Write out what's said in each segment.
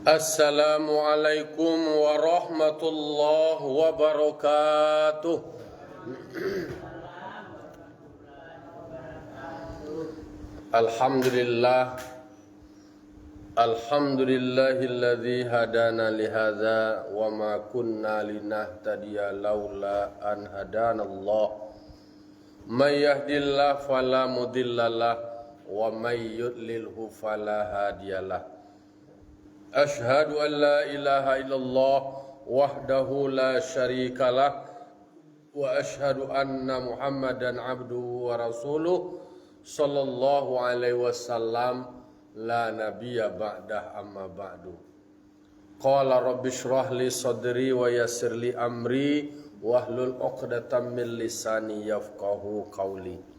Assalamualaikum warahmatullahi wabarakatuh. Alhamdulillah. Alhamdulillahilladzi hadana lihadza wa ma kunna linahtadiya laula an hadanallah. May yahdihillahu fala mudhillalah wa may yudlilhu fala hadiyalah. Ashhadu an la ilaha illallah wahdahu la syarikalah wa ashhadu anna Muhammadan abduhu wa rasuluh sallallahu alaihi wasallam la nabiyya ba'dah amma ba'du. Qala rabbi shrah li sadri wa yassir li amri wahlul 'uqdatam min lisani yafqahu qawli.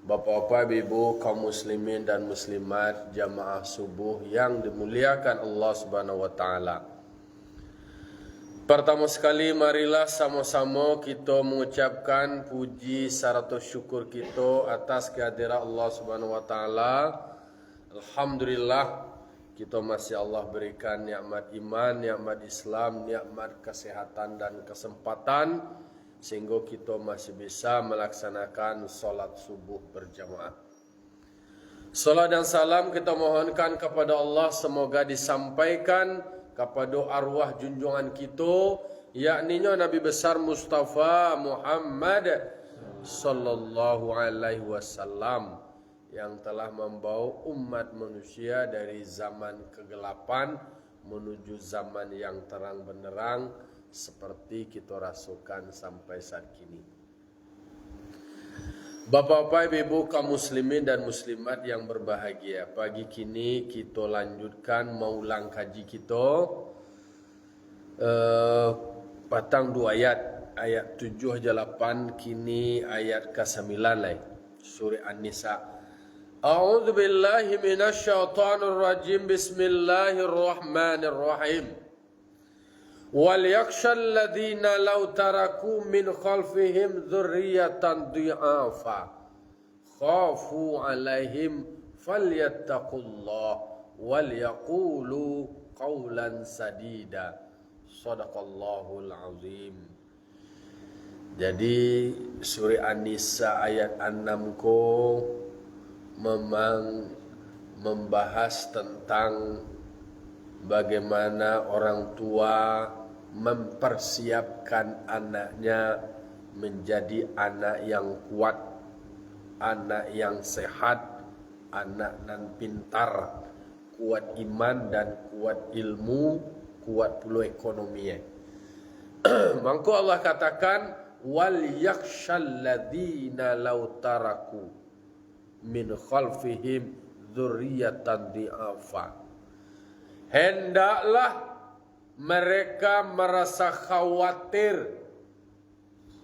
Bapak-bapak, ibu, kaum muslimin dan muslimat jamaah subuh yang dimuliakan Allah Subhanahu wa taala. Pertama sekali marilah sama-sama kita mengucapkan puji serta syukur kita atas kehadiran Allah Subhanahu wa taala. Alhamdulillah kita masih Allah berikan nikmat iman, nikmat Islam, nikmat kesehatan dan kesempatan sehingga kita masih bisa melaksanakan solat subuh berjamaah. Salat dan salam kita mohonkan kepada Allah semoga disampaikan kepada arwah junjungan kita, yakni Nabi besar Mustafa Muhammad sallallahu alaihi wasallam yang telah membawa umat manusia dari zaman kegelapan menuju zaman yang terang benderang seperti kita rasakan sampai saat kini. Bapak-bapak, ibu, kaum muslimin dan muslimat yang berbahagia, pagi kini kita lanjutkan maulang kaji kita patang dua ayat 7 aja 8 kini ayat ke-9 lah surah An-Nisa. A'udzu billahi minasyaitonir rajim. Bismillahirrahmanirrahim. وَلْيَخْشَى الَّذِينَ لَوْ تَرَكُوا مِنْ خَلْفِهِمْ ذُرِّيَّةً ضِعَافًا خَافُوا عَلَيْهِمْ فَلْيَتَّقُوا اللَّهَ وَلْيَقُولُوا قَوْلًا سَدِيدًا. Shadaqallahul azim. Jadi surah An-Nisa ayat 6 ko memang membahas tentang bagaimana orang tua mempersiapkan anaknya menjadi anak yang kuat, anak yang sehat, anak nan pintar, kuat iman dan kuat ilmu, kuat pula ekonomi. Maka Allah katakan wal yakhshal ladzina law taraku min khalfihim dzurriyyatan dhi'afa. Hendaklah mereka merasa khawatir,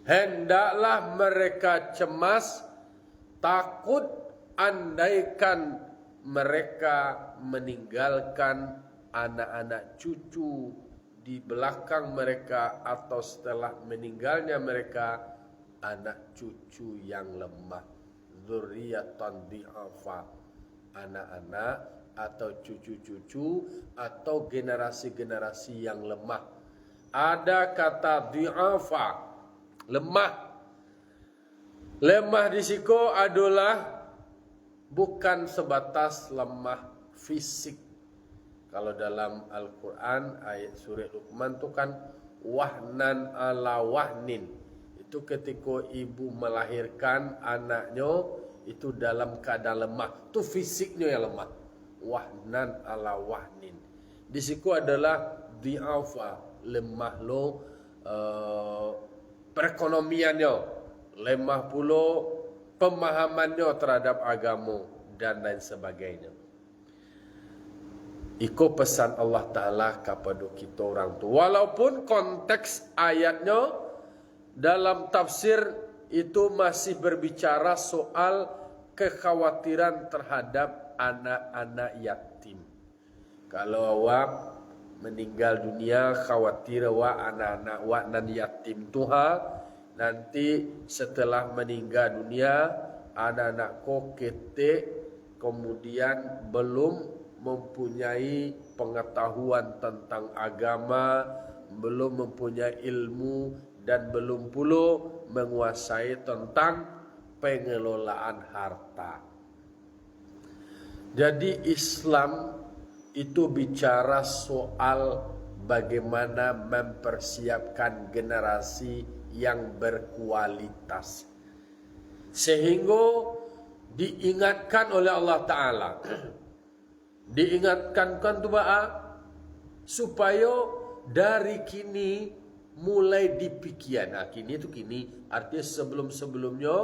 hendaklah mereka cemas, takut andaikan mereka meninggalkan anak-anak cucu di belakang mereka atau setelah meninggalnya mereka anak cucu yang lemah. Dzurriyyatan dhi'afa, anak-anak atau cucu-cucu atau generasi-generasi yang lemah. Ada kata dhi'afa, lemah. Lemah di situ adalah bukan sebatas lemah fisik. Kalau dalam Al-Quran ayat surah Luqman itu kan wahnan ala wahnin. Itu ketika ibu melahirkan anaknya itu dalam keadaan lemah. Itu fisiknya yang lemah. Wahnan ala wahnin. Di situ adalah dhi'afa, lemah lo perekonomiannya, lemah pula pemahamannya terhadap agama dan lain sebagainya. Itu pesan Allah Ta'ala kepada kita orang tua. Walaupun konteks ayatnya dalam tafsir itu masih berbicara soal kekhawatiran terhadap anak-anak yatim. Kalau awak meninggal dunia, khawatir awak anak-anak awak nan yatim tuha, nanti setelah meninggal dunia anak-anak kok ketik kemudian belum mempunyai pengetahuan tentang agama, belum mempunyai ilmu, dan belum pula menguasai tentang pengelolaan harta. Jadi Islam itu bicara soal bagaimana mempersiapkan generasi yang berkualitas, sehingga diingatkan oleh Allah Ta'ala, diingatkan kan tu supaya dari kini mulai dipikir. Nah, kini itu kini artinya sebelum-sebelumnya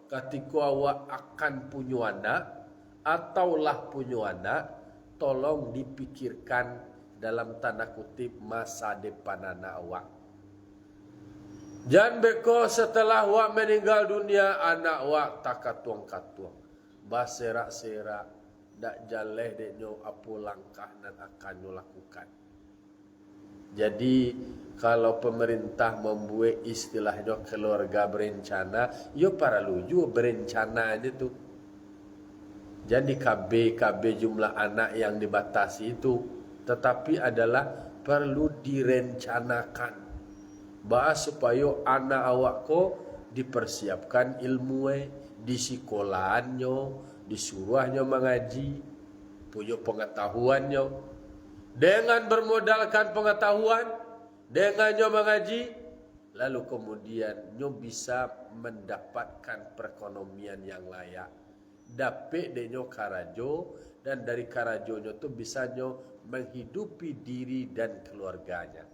ketika awak akan punya anak ataulah punya anak, tolong dipikirkan dalam tanda kutip masa depan anak awak. Jangan beko setelah awak meninggal dunia anak awak tak katuang-katuang, baserak-serak, dak jaleh deknyo apa langkah dan akan nyo lakukan. Jadi kalau pemerintah membuat istilahnya keluarga berencana, yo para luju berencana aja tuh. Jadi KB jumlah anak yang dibatasi itu, tetapi adalah perlu direncanakan. Bahas supaya anak awak ko dipersiapkan ilmu di sekolahannya, disuruhnya mengaji, punya pengetahuannya. Dengan bermodalkan pengetahuan, dengannya mengaji, lalu kemudian nyo bisa mendapatkan perekonomian yang layak. Dapet denyo karajo, dan dari karajonyo tu bisa nyo menghidupi diri dan keluarganya.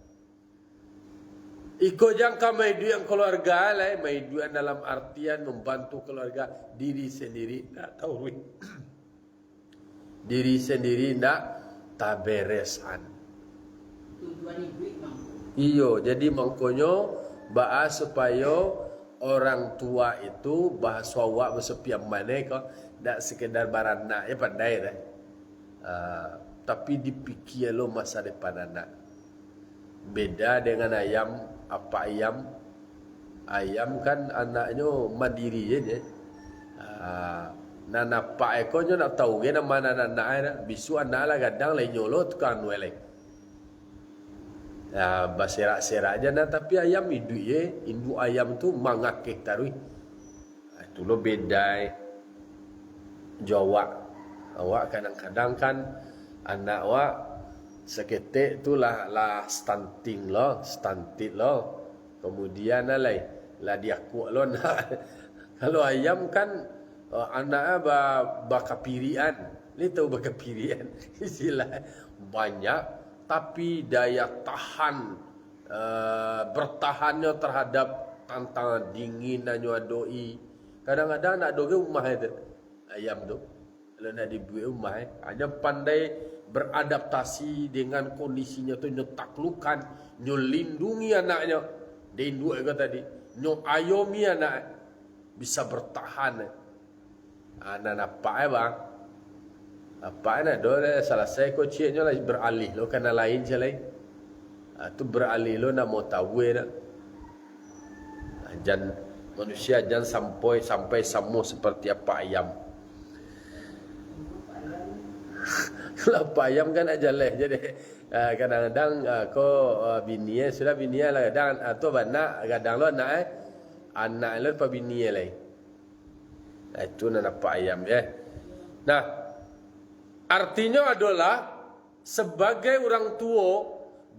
Iko jangka maidu yang keluarga lah, maidu dalam artian membantu keluarga, diri sendiri tak tahu. Diri sendiri tak taberesan. Iyo, jadi mangkonyo bahas supaya orang tua itu bahasa awak bersepiam mana kok, tak sekedar baranak ya pandai dah. Tapi dipikir lo masa depan anak. Beda dengan ayam. Apa ayam? Ayam kan anaknya mandiri je. Nana pak ekornya nak tahu ke mana anak ada. Bisu anak lah kadang lain nyolot kan welek. Baserak-serak aja nah, tapi ayam hidup ye, induk ayam tu mangakek tarui. Itu lo beda. Jawa. Awak kadang-kadang kan anak awak seketik tu lah stunting lo, stunted lo. Kemudian lah dia kuat lo nak. Kalau ayam kan anak bakapirian. Ni tahu bakapirian. Istilah banyak tapi daya tahan bertahannya terhadap tantangan dingin dan doi. Kadang-kadang nak doi rumah itu ayam tu. Kalau nak dibuat rumah hanya pandai beradaptasi dengan kondisinya tu, nyo taklukan, nyo lindungi anaknya. Dia induk ke tadi, nyo ayomi anak bisa bertahan. Anak apa bang? Apa nak dole selesai ko ciknya lah beralih lo kena lain je lain. Tu beralih lo nak mau tahu dah. Jangan manusia jangan sampai sama seperti apa ayam. Kalau apa ayam kan aja leh jadi kadang-kadang ko bini sudah bini lah kadang atau anak kadang lo anak lo pa bini lah. Itu nak apa ayam ya. Nah, artinya adalah sebagai orang tua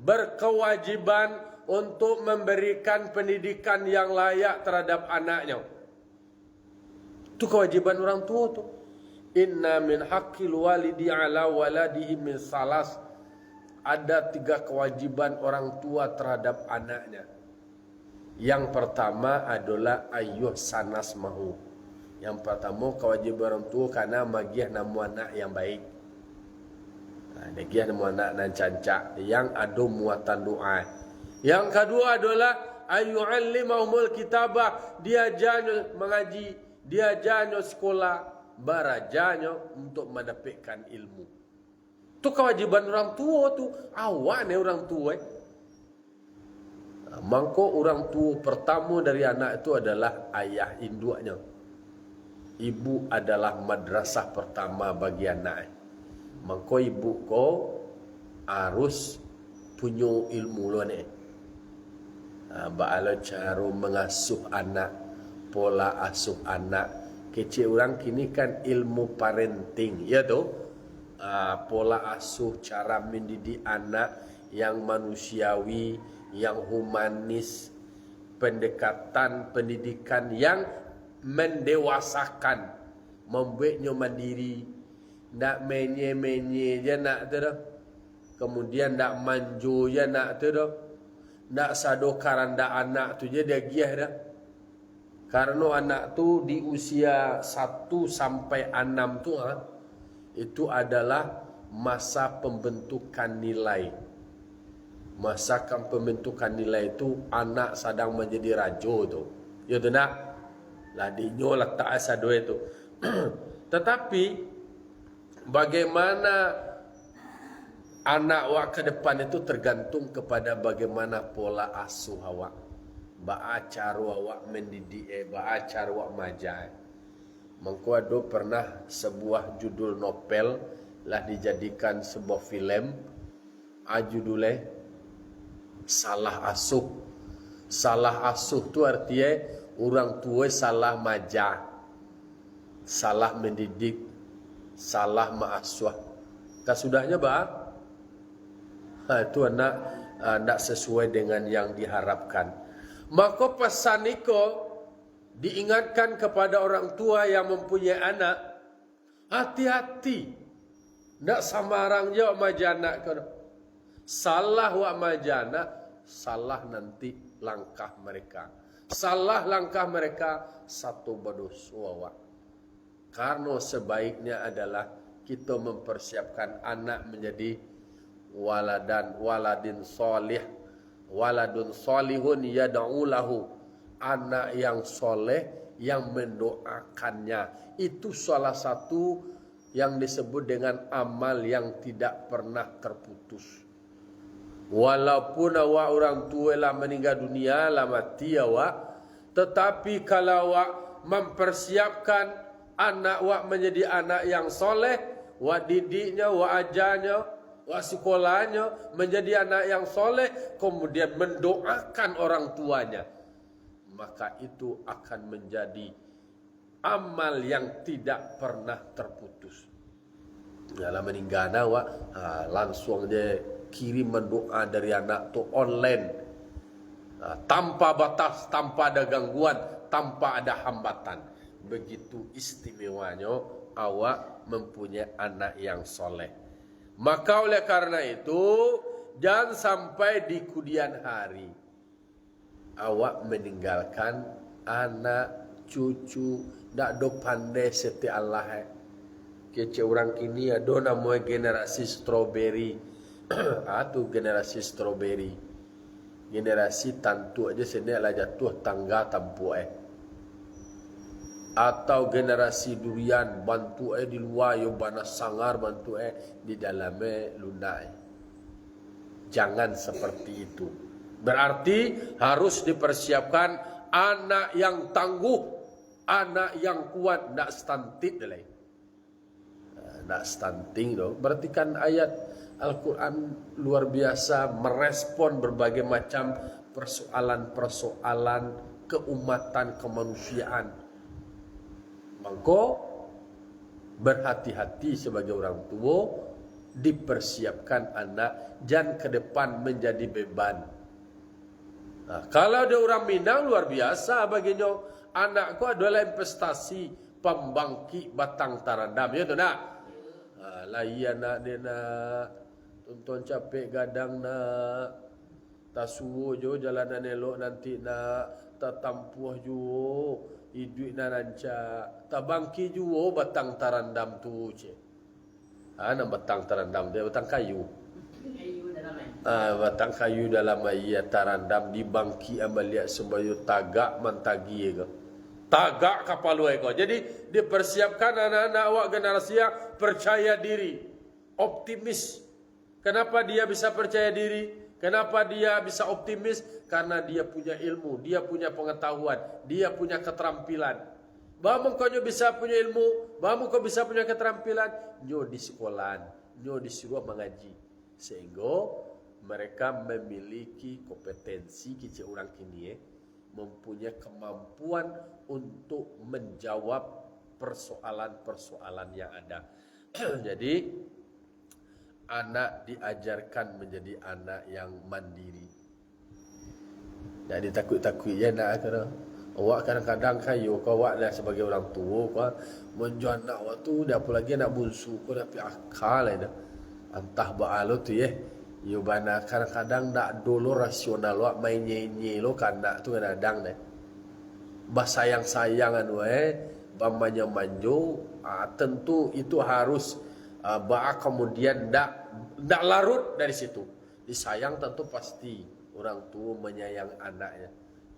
berkewajiban untuk memberikan pendidikan yang layak terhadap anaknya. Itu kewajiban orang tua tu. Inna min haqqil walidi ala waladihi min salas. Ada 3 kewajiban orang tua terhadap anaknya. Yang pertama adalah ayuh sanas mahu. Yang pertama kewajiban orang tua karena magiah namu anak yang baik. Magiah namu anak nan cancak yang ada muatan doa. Yang kedua adalah ayu'allimahumul kitabah, dia jangan mengaji, dia jangan sekolah, barajanya untuk mendapatkan ilmu. Itu kewajiban orang tua tu. Awak ni orang tua. Mangko orang tua pertama dari anak itu adalah ayah induknya. Ibu adalah madrasah pertama bagi anak. Maka ibu ko harus punya ilmu lo ni. Ba'ala cara mengasuh anak, pola asuh anak. Kecil orang kini kan ilmu parenting, ya tu. Pola asuh, cara mendidik anak yang manusiawi, yang humanis, pendekatan pendidikan yang mendewasakan, membuatnya mandiri, nak menye-menye je nak tu dah. Kemudian nak manjo je nak tu dah. Nak sadokaran dak anak tu je dia giah dah. Karena anak tu di usia 1 sampai 6 tu itu adalah masa pembentukan nilai. Masa pembentukan nilai itu anak sedang menjadi raja tu. Ya tu nak. Ladinya letak asal dua itu. Tetapi bagaimana anak awak ke depan itu tergantung kepada bagaimana pola asuh awak. Ba'a cara awak mendidik, ba'a cara awak majai. Mengko ada pernah sebuah judul novel lah dijadikan sebuah filem. Judulnya Salah Asuh. Salah asuh tu artinya orang tua salah majah, salah mendidik, salah mengasuh. Kasudahnya itu anak tidak sesuai dengan yang diharapkan. Maka pesan itu diingatkan kepada orang tua yang mempunyai anak, hati-hati, tidak samarang je majana kau. Salah wak majana, salah nanti langkah mereka. Salah langkah mereka, satu berdosa wak. Karena sebaiknya adalah kita mempersiapkan anak menjadi waladin solih, waladun solihun yad'u lahu, anak yang soleh yang mendoakannya. Itu salah satu yang disebut dengan amal yang tidak pernah terputus. Walaupun awak orang tua lah meninggal dunia, lah mati awak, tetapi kalau awak mempersiapkan anak awak menjadi anak yang soleh, awak didiknya, awak ajarnya, awak sekolahnya menjadi anak yang soleh, kemudian mendoakan orang tuanya, maka itu akan menjadi amal yang tidak pernah terputus. Dalam meninggal awak, langsung dia kirim doa dari anak tu online, tanpa batas, tanpa ada gangguan, tanpa ada hambatan. Begitu istimewanya awak mempunyai anak yang soleh. Maka oleh karena itu, jangan sampai di kemudian hari awak meninggalkan anak, cucu, tak do pandai seti Allah. Kece orang kini ada namanya generasi strawberry. Itu generasi strawberry. Generasi tantu aja sedia lah jatuh tangga tampu Atau generasi durian bantu di luar yo banas sangar bantu di dalamnya lunak. Jangan seperti itu. Berarti harus dipersiapkan anak yang tangguh, anak yang kuat, nak stunting dah. Nak stunting doh. Berarti kan ayat Al-Quran luar biasa merespon berbagai macam persoalan-persoalan keumatan, kemanusiaan. Maka berhati-hati sebagai orang tua, dipersiapkan anak, jangan ke depan menjadi beban. Kalau ada orang Minang luar biasa baginya, anakku adalah investasi pembangkit batang tarandam. Ya tu nak? Layan nak dia nak tonton capek gadang nak, tak suruh jo jalanan elok nanti nak, tak tampuh jo hidup nak rancak, tak bangki jo batang tarandam tu je. Nak batang tarandam dia batang kayu. Batang kayu dalam ayat tarandam dibangki amalia sembayu tagak mantagi ke. Tagak kapal ko. Jadi dipersiapkan anak-anak awak generasi yang percaya diri, optimis. Kenapa dia bisa percaya diri? Kenapa dia bisa optimis? Karena dia punya ilmu, dia punya pengetahuan, dia punya keterampilan. Bahamu kau bisa punya ilmu, bahamu kau bisa punya keterampilan, nyo di sekolahan, nyo disuruh mengaji. Sehingga mereka memiliki kompetensi kecil orang kini mempunyai kemampuan untuk menjawab persoalan-persoalan yang ada. Jadi anak diajarkan menjadi anak yang mandiri. Jadi takut-takutnya nak kena. Awak kadang-kadang kayu kau awak lah sebagai orang tua kau menjual anak awak tu dia apa lagi anak bungsu kau dah pi akal lah dah. Entah baalo tu yo bana kadang-kadang nak dulu rasional awak main nyenyi lo kanak tu kadang deh. Bah sayang-sayangan bamanya manjo tentu itu harus kemudian ndak larut dari situ. Disayang tentu pasti orang tua menyayang anaknya,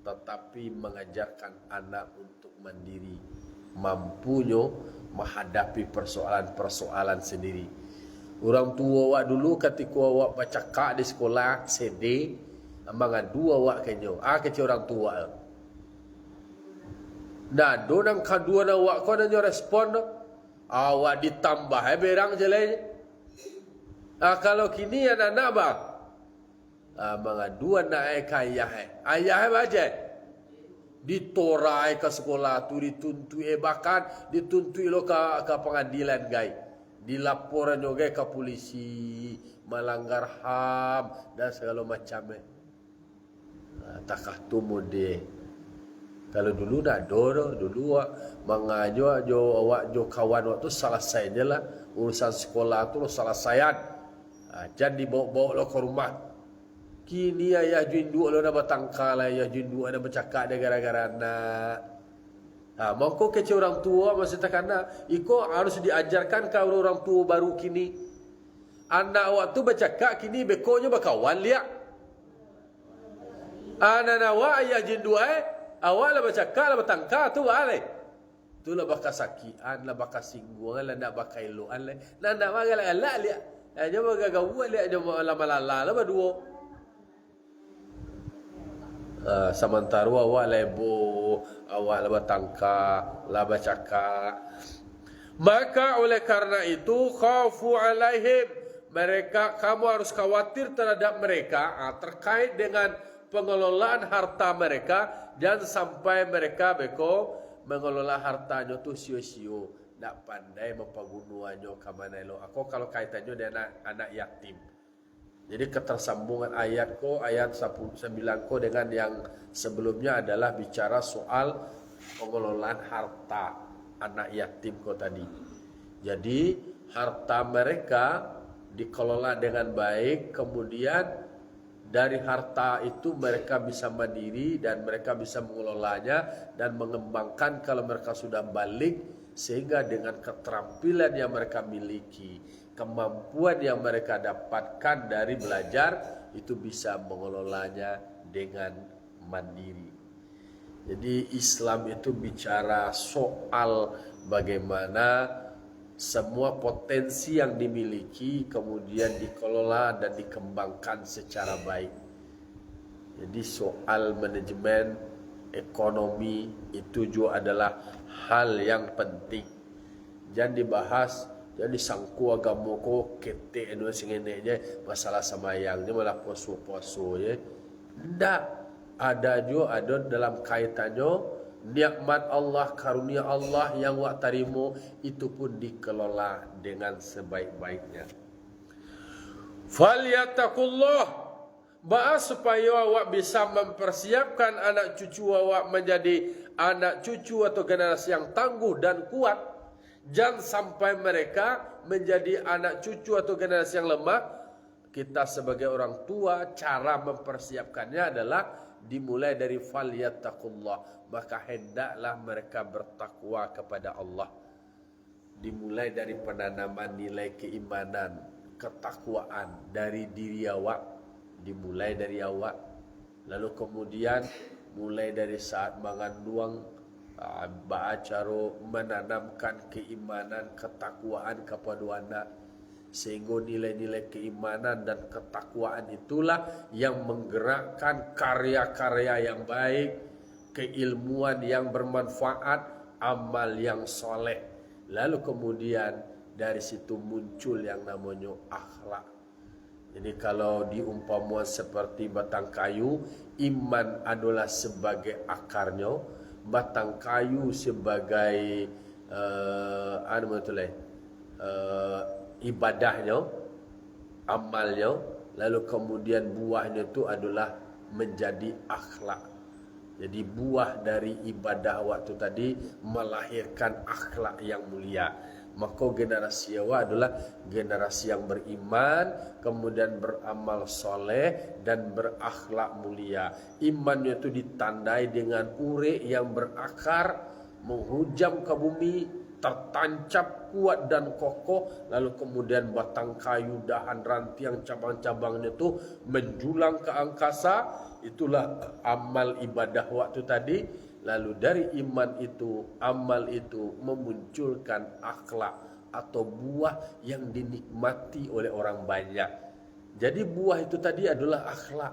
tetapi mengajarkan anak untuk mandiri, mampunya menghadapi persoalan-persoalan sendiri. Orang tua awak dulu ketika awak baca kak di sekolah CD, mengadu awak kenyo, kecil orang tua. Nah, donang kedua awak kau nanyo respon, awak ditambah berang jelenya. Kalau kini anak-anak bang, mengadu anak ayah baca, ditorai ke sekolah tu dituntui bahkan dituntui lo ke pengadilan guys, dilaporan juga ke polisi melanggar HAM dan segala macam. Takah tu mode. Kalau dulu nak dulu mengajo awak jo kawan waktu selesai je lah urusan sekolah tu selesaian. Jangan dibawa-bawa lo ke rumah. Kini ayah jundu lo dah bertangkal, ayah jundu ada bercakap dia gara-gara anak. Mongko kecil orang tua masih tak anak, iko harus diajarkan ke orang tua baru kini. Anak waktu bercakap kini bekonya berkawan liak. Anak awak ayah jundu awak lah bercakap lah bertangkal tu alai. Tu lah bakal sakian lah bakal singgungan lah nak bakal eloan lah. Nak magal elak liak. Aja bagagawa liak aja lama-lala lah berdua. Sementara awak lebo, awak lah bertangkal, lah bercakap. Maka oleh karena itu khafu alaihim, mereka kamu harus khawatir terhadap mereka terkait dengan pengelolaan harta mereka. Jangan sampai mereka mengelola hartanya tu sio-sio, tak pandai mempergunaannya ke mana lo. Aku kalau kaitannya dengan anak yatim. Jadi ketersambungan ayat 9 dengan yang sebelumnya adalah bicara soal pengelolaan harta anak yatim tadi. Jadi harta mereka dikelola dengan baik, kemudian dari harta itu mereka bisa mandiri dan mereka bisa mengelolanya dan mengembangkan kalau mereka sudah balik, sehingga dengan keterampilan yang mereka miliki, kemampuan yang mereka dapatkan dari belajar, itu bisa mengelolanya dengan mandiri. Jadi Islam itu bicara soal bagaimana semua potensi yang dimiliki kemudian dikelola dan dikembangkan secara baik. Jadi soal manajemen ekonomi itu juga adalah hal yang penting. Jangan dibahas, jangan disangku agama ko ketek anu singene je masalah samayangnya malah puasa-puasa je. Ndak, ada juga ada dalam kaitannya nikmat Allah, karunia Allah yang wak tarimo itu pun dikelola dengan sebaik-baiknya. Falyattaqullah, supaya awak bisa mempersiapkan anak cucu awak menjadi anak cucu atau generasi yang tangguh dan kuat. Jangan sampai mereka menjadi anak cucu atau generasi yang lemah. Kita sebagai orang tua, cara mempersiapkannya adalah dimulai dari falyattaqullah, maka hendaklah mereka bertakwa kepada Allah. Dimulai dari penanaman nilai keimanan, ketakwaan dari diri awak, dimulai dari awak. Lalu kemudian mulai dari saat mengandung, ba'acaro menanamkan keimanan, ketakwaan kepada anak, sehingga nilai-nilai keimanan dan ketakwaan itulah yang menggerakkan karya-karya yang baik, keilmuan yang bermanfaat, amal yang soleh. Lalu kemudian dari situ muncul yang namanya akhlak. Jadi kalau diumpamuan seperti batang kayu, iman adalah sebagai akarnya, batang kayu sebagai ibadahnya, amalnya, lalu kemudian buahnya itu adalah menjadi akhlak. Jadi buah dari ibadah waktu tadi melahirkan akhlak yang mulia. Maka generasi awal adalah generasi yang beriman, kemudian beramal soleh dan berakhlak mulia. Imannya itu ditandai dengan urek yang berakar, menghujam ke bumi, tertancap kuat dan kokoh, lalu kemudian batang kayu, dahan, rantiang, cabang-cabangnya itu menjulang ke angkasa. Itulah amal ibadah waktu tadi. Lalu dari iman itu, amal itu memunculkan akhlak atau buah yang dinikmati oleh orang banyak. Jadi buah itu tadi adalah akhlak.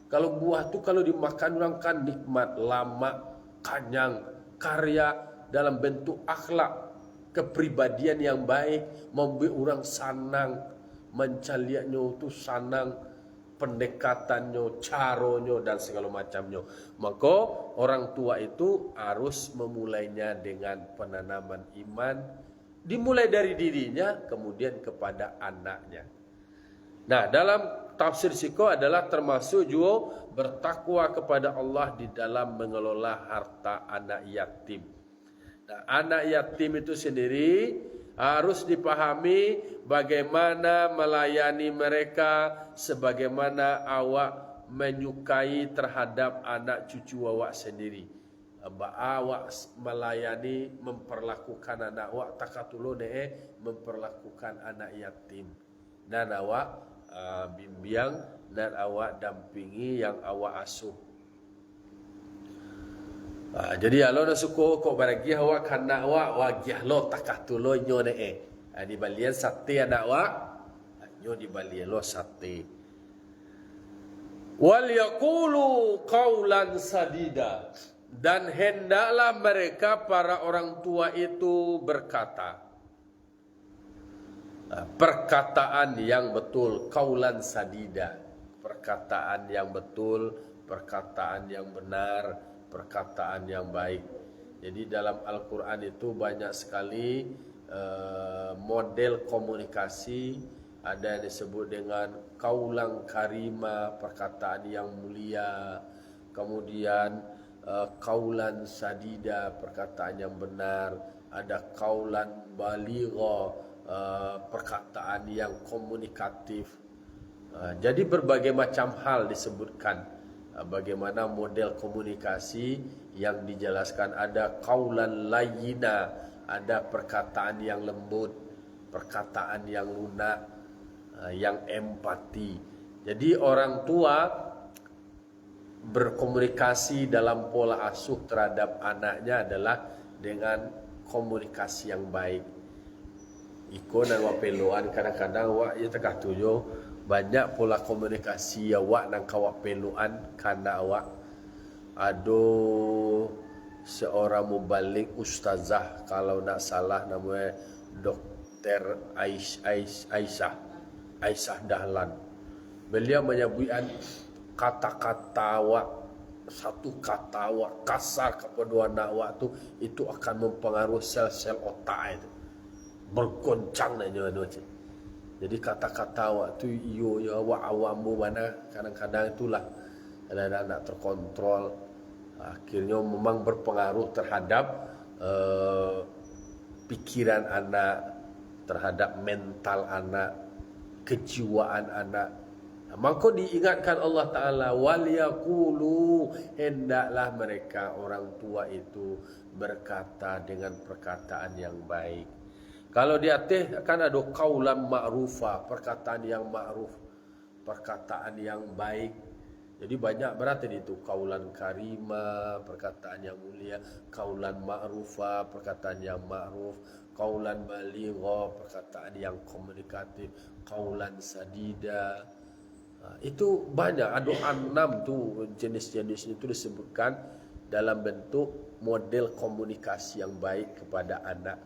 Kalau buah itu kalau dimakan orang kan nikmat, lama, kanyang, karya dalam bentuk akhlak, kepribadian yang baik, membuat orang senang, mencaliaknya itu senang, pendekatannya, caronyo dan segala macamnya. Maka orang tua itu harus memulainya dengan penanaman iman, dimulai dari dirinya kemudian kepada anaknya. Nah, dalam tafsir Siko adalah termasuk juga bertakwa kepada Allah di dalam mengelola harta anak yatim. Nah, anak yatim itu sendiri harus dipahami bagaimana melayani mereka sebagaimana awak menyukai terhadap anak cucu awak sendiri. Awak melayani, memperlakukan anak awak takatulun memperlakukan anak yatim. Dan awak bimbing dan awak dampingi yang awak asuh. Jadi kalau nak suka kok bagi awak kana awak wagih lo takatulo nyo di balian sate anak awak nyo di balian lo sate. Wal yaqulu qaulan sadida, dan hendaklah mereka para orang tua itu berkata perkataan yang betul, qaulan sadida, perkataan yang betul, perkataan yang benar, perkataan yang baik. Jadi dalam Al-Quran itu banyak sekali model komunikasi. Ada yang disebut dengan kaulang karima, perkataan yang mulia. Kemudian kaulan sadida, perkataan yang benar. Ada kaulan baligha, perkataan yang komunikatif. Jadi berbagai macam hal disebutkan bagaimana model komunikasi yang dijelaskan. Ada kaulan layyina, ada perkataan yang lembut, perkataan yang lunak, yang empati. Jadi orang tua berkomunikasi dalam pola asuh terhadap anaknya adalah dengan komunikasi yang baik. Iko dan wapeloan kadang-kadang wak ya tekah tujuh banyak pola komunikasi awak nang kawak peluan karena awak ada seorang mubalik ustazah kalau nak salah namanya Dr. Aisyah Dahlan. Beliau menyebutkan kata-kata awak, satu kata awak kasar kepada anak awak tu itu akan mempengaruhi sel-sel otak itu, bergoncang nanya. Jadi kata-kata awak tu iyo ya awak-awakmu mana kadang-kadang itulah ada anak terkontrol, akhirnya memang berpengaruh terhadap pikiran anak, terhadap mental anak, kejiwaan anak. Maka diingatkan Allah Ta'ala, wal yaqulu, hendaklah mereka orang tua itu berkata dengan perkataan yang baik. Kalau di atas kan ada kaulan ma'rufa, perkataan yang ma'ruf, perkataan yang baik. Jadi banyak berarti itu kaulan karima, perkataan yang mulia, kaulan ma'rufa, perkataan yang ma'ruf, kaulan baligha, perkataan yang komunikatif, kaulan sadida. Itu banyak, ada 6 tu jenis-jenis itu disebutkan dalam bentuk model komunikasi yang baik kepada anak.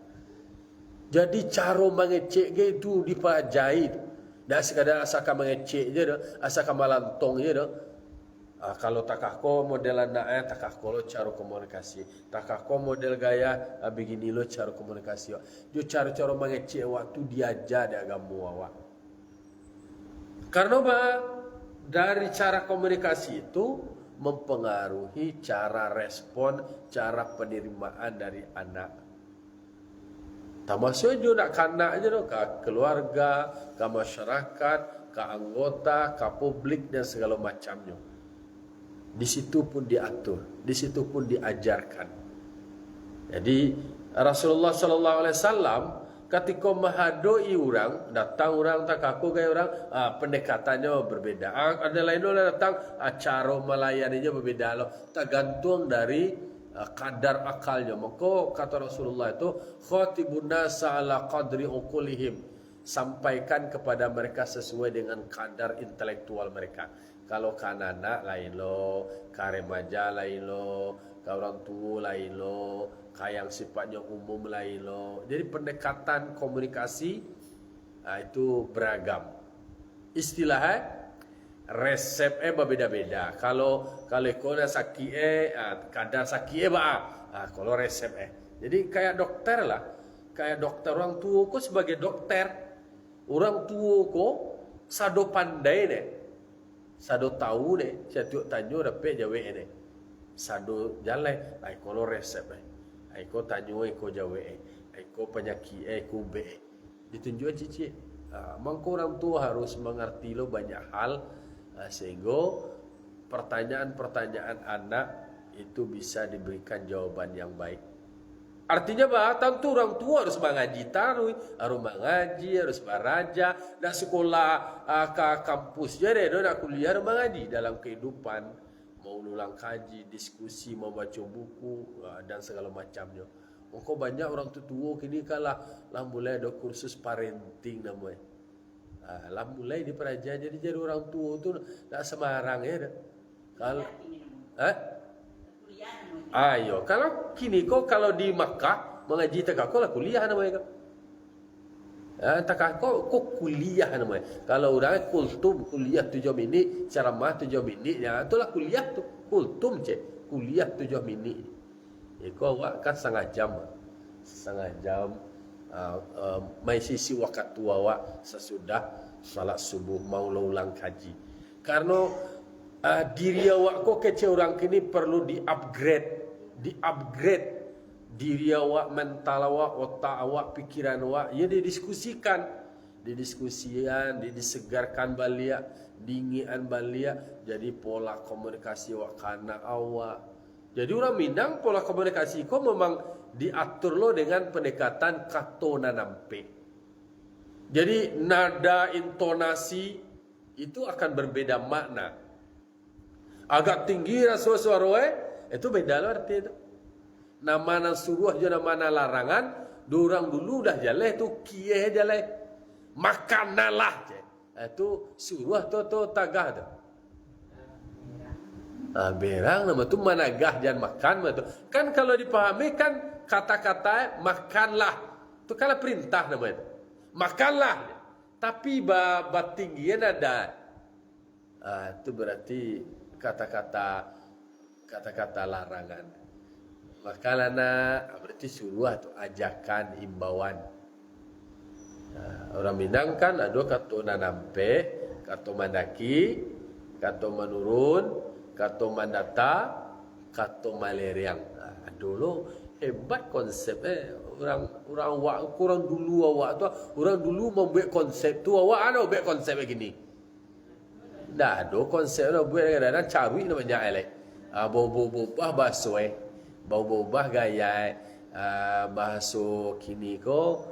Jadi cara mengecek itu dipelajari. Dah sekadar asalkan mengecek je dah, asalkan malantong je dah. Kalau takako model anak takako lo cara komunikasi. Takako model gaya begini lo cara komunikasi. Jo cara-cara mengecek waktu diajar di agama awak. Karena dari cara komunikasi itu mempengaruhi cara respon, cara penerimaan dari anak. Termasuk juga nak kanak je tu, ke keluarga, ke masyarakat, ke anggota, ke publik dan segala macamnya. Di situ pun diatur, di situ pun diajarkan. Jadi Rasulullah sallallahu alaihi wasallam ketika menghadoi orang, datang orang tak kaku gaya orang, pendekatannya berbeda. Ada lain orang datang, cara melayaninya berbeda loh. Tergantung dari kadar akalnya. Maka kata Rasulullah itu, khatibun nasa ala qadri uqulihim. Sampaikan kepada mereka sesuai dengan kadar intelektual mereka. Kalau anak lain lo, ke remaja lain lo, ke orang tua lain lo, ke yang sifatnya umum lain lo. Jadi pendekatan komunikasi itu beragam. Istilahnya resepnya berbeda-beda. Kalau ikona sakit kadar sakit kalau resep Jadi kayak dokter lah. Kayak dokter orang tua ko sebagai dokter. Orang tua ko sado pandai deh. Sado tahu deh. Saya tiuk tanyo dapat jawe deh. Sado jalan kalau resep ko tanyo ko jawe ko penyakit ko be. Ditunjuk cici. Mangko orang tua harus mengerti lo banyak hal. Sehingga pertanyaan-pertanyaan anak itu bisa diberikan jawaban yang baik. Artinya tentu orang tua harus mengaji tarui, harus mengaji, harus belajar, nak sekolah ke kampus je nak kuliah harus mengaji dalam kehidupan, mau ulang kaji, diskusi, mau baca buku dan segala macamnya. Maka banyak orang tua kini kalah mulai ada kursus parenting namanya. Lah mulai dipelajari jadi orang tua tu tak sembarang ya. Kalau ayo kalau kini kalau di Makkah mengaji takako lah kuliah namanya. Takako kok kuliah namanya. Kalau orang kultum kuliah 7 minit, ceramah 7 minit ya itulah kuliah tu. Kultum kuliah 7 minit. Iko awak kan setengah jam. Setengah jam mai sisi waktu awak sesudah salat subuh mau ulang kaji. Karena diri awak kok kece orang kini perlu di-upgrade diri awak, mental awak, otak awak, pikiran awak, ya didiskusikan, disegarkan balik, dingian balik, jadi pola komunikasi awak kana awak. Jadi orang Minang pola komunikasi kok memang diatur lo dengan pendekatan katona nampe. Jadi nada intonasi itu akan berbeda makna. Agak tinggi suara itu beda lo arti itu. Nama suruh je nama larangan, dorang dulu dah jalan itu kie jalan. Makanalah je. Itu suruh tu tagah tu. Berang nama tu managah jangan makan tu. Kan kalau dipahami kan kata-kata makanlah. Itu kalau perintah nama itu. Makanlah. Tapi tinggian ada. Itu berarti kata-kata larangan. Makanlah nak berarti suruh atau ajakan, imbauan. Orang Minang kan ada kata nanampe, kata mandaki, kata menurun, kata mandata, kata maleriang. Dulu hebat konsepnya. Orang dulu awak tu, orang dulu membuat konsep tu awak ada buat konsep begini. Dah ada konsep dah buat kadang-kadang cari namanya elek. Bau-bau bahasa bau-bau gaya bahasa kini ko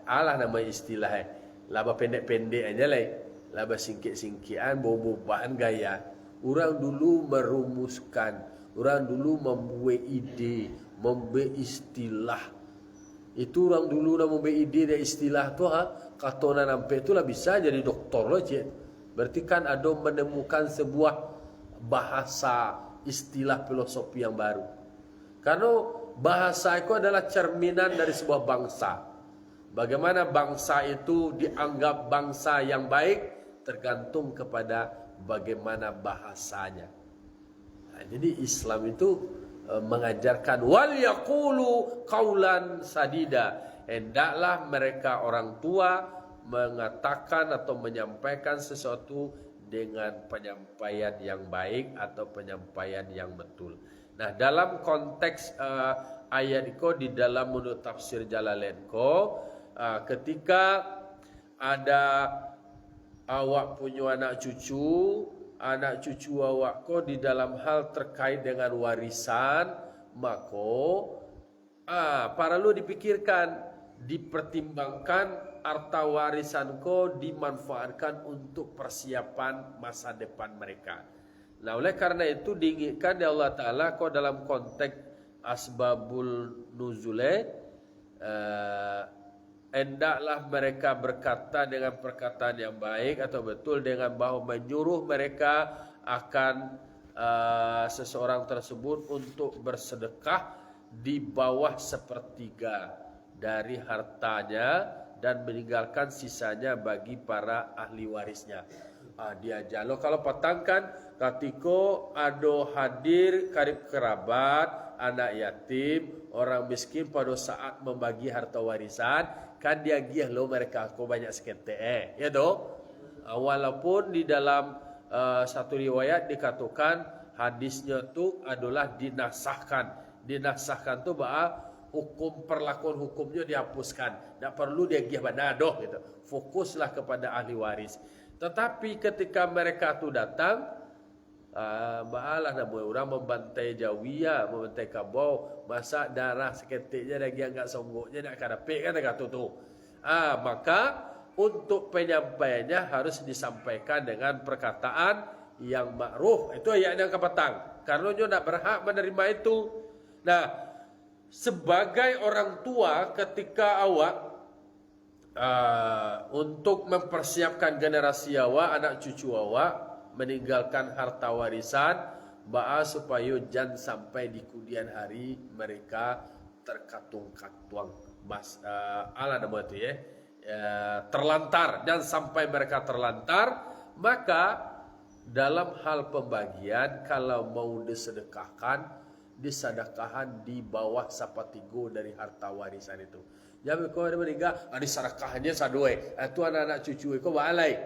alah nama istilah laba pendek-pendek aja lah. Laba singkit-singkitan bau-bau gaya. Orang dulu merumuskan, orang dulu membuat ide, membuat istilah. Itu orang dulu nak membuat ide dan istilah tu kata nampak tu lah bisa jadi doktor lo cik. Berarti kan ada menemukan sebuah bahasa istilah filosofi yang baru. Karena bahasa itu adalah cerminan dari sebuah bangsa. Bagaimana bangsa itu dianggap bangsa yang baik tergantung kepada bagaimana bahasanya. Nah, jadi Islam itu mengajarkan wal yaqulu qaulan sadida. Hendaklah mereka orang tua mengatakan atau menyampaikan sesuatu dengan penyampaian yang baik atau penyampaian yang betul. Nah, dalam konteks ayat itu di dalam menurut tafsir Jalalain ketika ada awak punya anak cucu awak di dalam hal terkait dengan warisan, maka perlu dipikirkan, dipertimbangkan harta warisan dimanfaatkan untuk persiapan masa depan mereka. Nah, oleh karena itu diinginkan ya Allah Ta'ala dalam konteks asbabul nuzule, hendaklah mereka berkata dengan perkataan yang baik atau betul, dengan bahwa menyuruh mereka akan seseorang tersebut untuk bersedekah di bawah sepertiga dari hartanya dan meninggalkan sisanya bagi para ahli warisnya. Dia jalo kalau patangkan ketika ada hadir karib kerabat, anak yatim, orang miskin pada saat membagi harta warisan, kan dia giah lo mereka banyak sekete ya doh. Walaupun di dalam satu riwayat dikatakan hadisnya tu adalah dinasahkan tu bahwa hukum perlakuan hukumnya dihapuskan, tak perlu dia giah banadoh gitu. Fokuslah kepada ahli waris. Tetapi ketika mereka tu datang, baalah nama orang membantai jawia, membantai kabau, masa darah seketiknya lagi enggak songgoknya nak kadapik kan kata tu. Maka untuk penyampaiannya harus disampaikan dengan perkataan yang ma'ruf. Itu ayat yang kepatang. Karena dia nak berhak menerima itu. Nah, sebagai orang tua ketika awak untuk mempersiapkan generasi awak, anak cucu awak, meninggalkan harta warisan, supaya jangan sampai di kemudian hari mereka terkatung-katuang ala nama itu terlantar, dan sampai mereka terlantar. Maka dalam hal pembagian, kalau mau disedekahkan di bawah sapatigo dari harta warisan itu. Jadi kalau ada meninggal, disedekahnya sadue. Itu anak-anak cucu itu balai.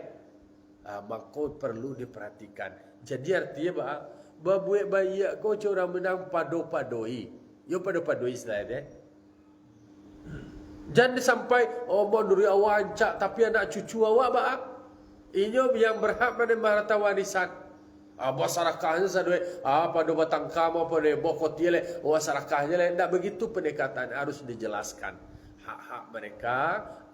Maka perlu diperhatikan. Jadi artinya babuek bayi kau orang menang pado-padoi. Yo pado-padoi istilahnya. Jangan sampai mau dari awak ancak tapi anak cucu awak inyo yang berhak menerima harta warisan. Sarakahnya sadue. Pado batang kamu pada bokotiele. Sarakahnya lain. Tak begitu pendekatan, harus dijelaskan hak-hak mereka.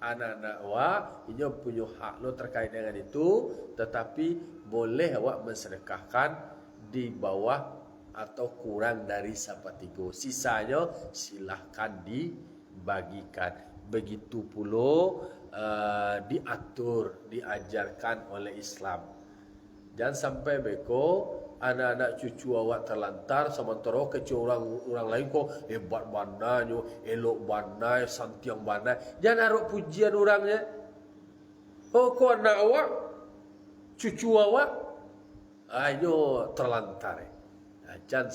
Anak-anak awak ini punya hak lo terkait dengan itu, tetapi boleh awak mensedekahkan di bawah atau kurang dari sapatigo. Sisanya silahkan dibagikan. Begitu pula diatur, diajarkan oleh Islam. Jangan sampai beko anak-anak cucu awak terlantar sementara kecuali orang lain hebat bananya, elok banai, santiang banai. Jangan harap pujian orangnya. Anak awak, cucu awak, ayo terlantar. Jangan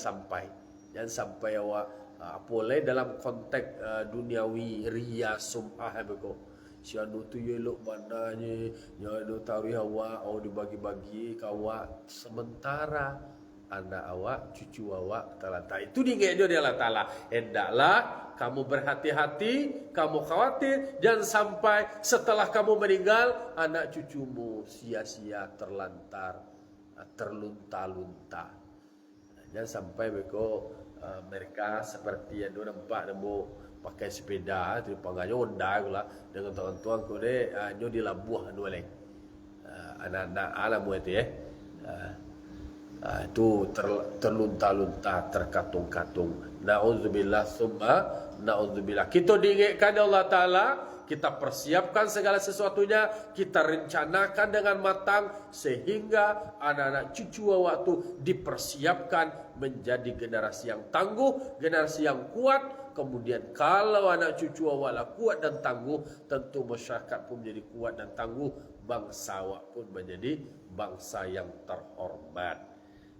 sampai awak boleh dalam konteks duniawi ria sum'ah beko. Si anu tu elok bananya, yang anu tarik awak, dibagi-bagi ke awak. Sementara anak awak, cucu awak terlantar. Itu diingat dia Allah Ta'ala. Hendaklah kamu berhati-hati, kamu khawatir, jangan sampai setelah kamu meninggal, anak cucumu sia-sia terlantar, terlunta-lunta. Jangan sampai mereka seperti yang dia nampak pakai sepeda tu pangganya Honda gula dengan tuan-tuan ko de nyo di labuh anu leng anak-anak alam itu itu terlunta-lunta, terkatung-katung. Nauzubillah summa nauzubillah. Kita diingatkan Allah Ta'ala, kita persiapkan segala sesuatunya, kita rencanakan dengan matang sehingga anak-anak cucu awak itu dipersiapkan menjadi generasi yang tangguh, generasi yang kuat. Kemudian kalau anak cucu awak kuat dan tangguh, tentu masyarakat pun menjadi kuat dan tangguh, bangsa awak pun menjadi bangsa yang terhormat.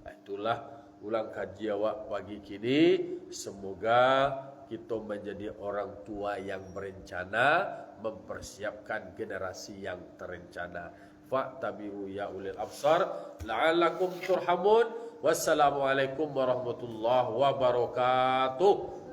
Itulah ulang kaji awak pagi kini. Semoga kita menjadi orang tua yang berencana, mempersiapkan generasi yang terencana. Fa'tabiru ya ulil absar la'allakum turhamun. Wassalamualaikum warahmatullahi wabarakatuh.